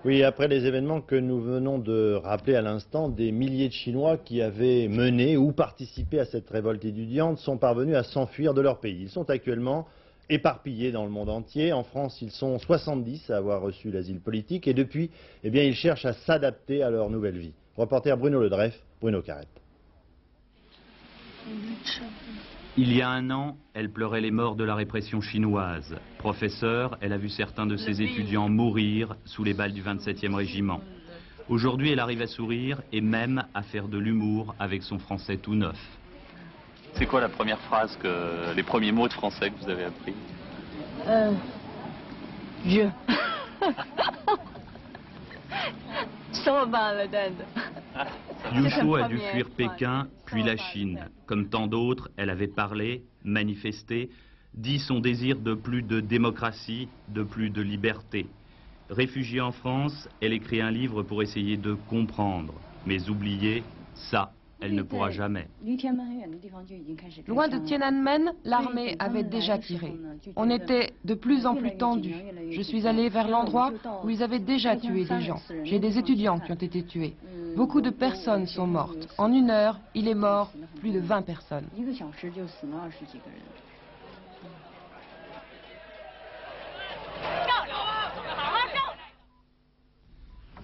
Oui, après les événements que nous venons de rappeler à l'instant, des milliers de Chinois qui avaient mené ou participé à cette révolte étudiante sont parvenus à s'enfuir de leur pays. Ils sont actuellement éparpillés dans le monde entier. En France, ils sont 70 à avoir reçu l'asile politique et depuis, eh bien, ils cherchent à s'adapter à leur nouvelle vie. Reporter Bruno Ledreff, Bruno Carrette. Il y a un an, elle pleurait les morts de la répression chinoise. Professeure, elle a vu certains de ses étudiants mourir sous les balles du 27e régiment. Aujourd'hui, elle arrive à sourire et même à faire de l'humour avec son français tout neuf. C'est quoi la première phrase, les premiers mots de français que vous avez appris? Je. Youshou a dû fuir Pékin, puis la Chine. Comme tant d'autres, elle avait parlé, manifesté, dit son désir de plus de démocratie, de plus de liberté. Réfugiée en France, elle écrit un livre pour essayer de comprendre. Mais oublier, ça, elle ne pourra jamais. Loin de Tiananmen, l'armée avait déjà tiré. On était de plus en plus tendus. Je suis allée vers l'endroit où ils avaient déjà tué des gens. J'ai des étudiants qui ont été tués. Beaucoup de personnes sont mortes. En 1 heure, il est mort plus de 20 personnes.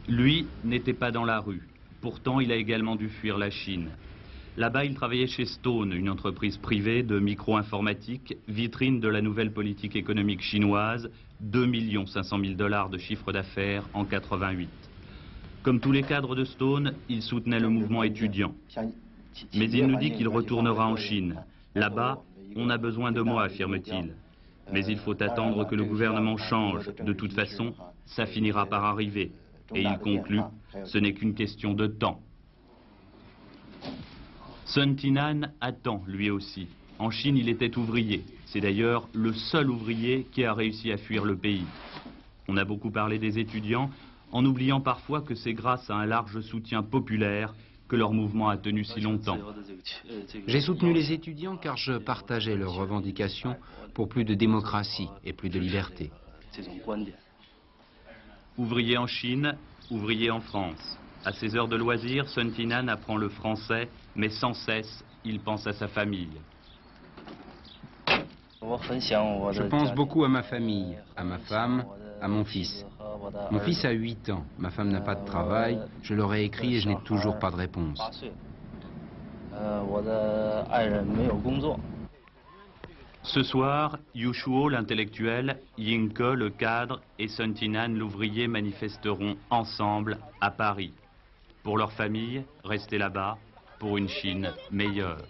Lui n'était pas dans la rue. Pourtant, il a également dû fuir la Chine. Là-bas, il travaillait chez Stone, une entreprise privée de micro-informatique, vitrine de la nouvelle politique économique chinoise, 2 500 000 $ de chiffre d'affaires en 88. Comme tous les cadres de Stone, il soutenait le mouvement étudiant. Mais il nous dit qu'il retournera en Chine. Là-bas, on a besoin de moi, affirme-t-il. Mais il faut attendre que le gouvernement change. De toute façon, ça finira par arriver. Et il conclut, ce n'est qu'une question de temps. Sun Tinan attend, lui aussi. En Chine, il était ouvrier. C'est d'ailleurs le seul ouvrier qui a réussi à fuir le pays. On a beaucoup parlé des étudiants, en oubliant parfois que c'est grâce à un large soutien populaire que leur mouvement a tenu si longtemps. J'ai soutenu les étudiants car je partageais leurs revendications pour plus de démocratie et plus de liberté. Ouvrier en Chine, ouvrier en France. À ses heures de loisirs, Sun Tinan apprend le français, mais sans cesse, il pense à sa famille. Je pense beaucoup à ma famille, à ma femme, à mon fils. Mon fils a 8 ans, ma femme n'a pas de travail, je leur ai écrit et je n'ai toujours pas de réponse. Ce soir, Youshou, l'intellectuel, Yingke, le cadre, et Sun Tinan, l'ouvrier, manifesteront ensemble à Paris. Pour leur famille, rester là-bas, pour une Chine meilleure.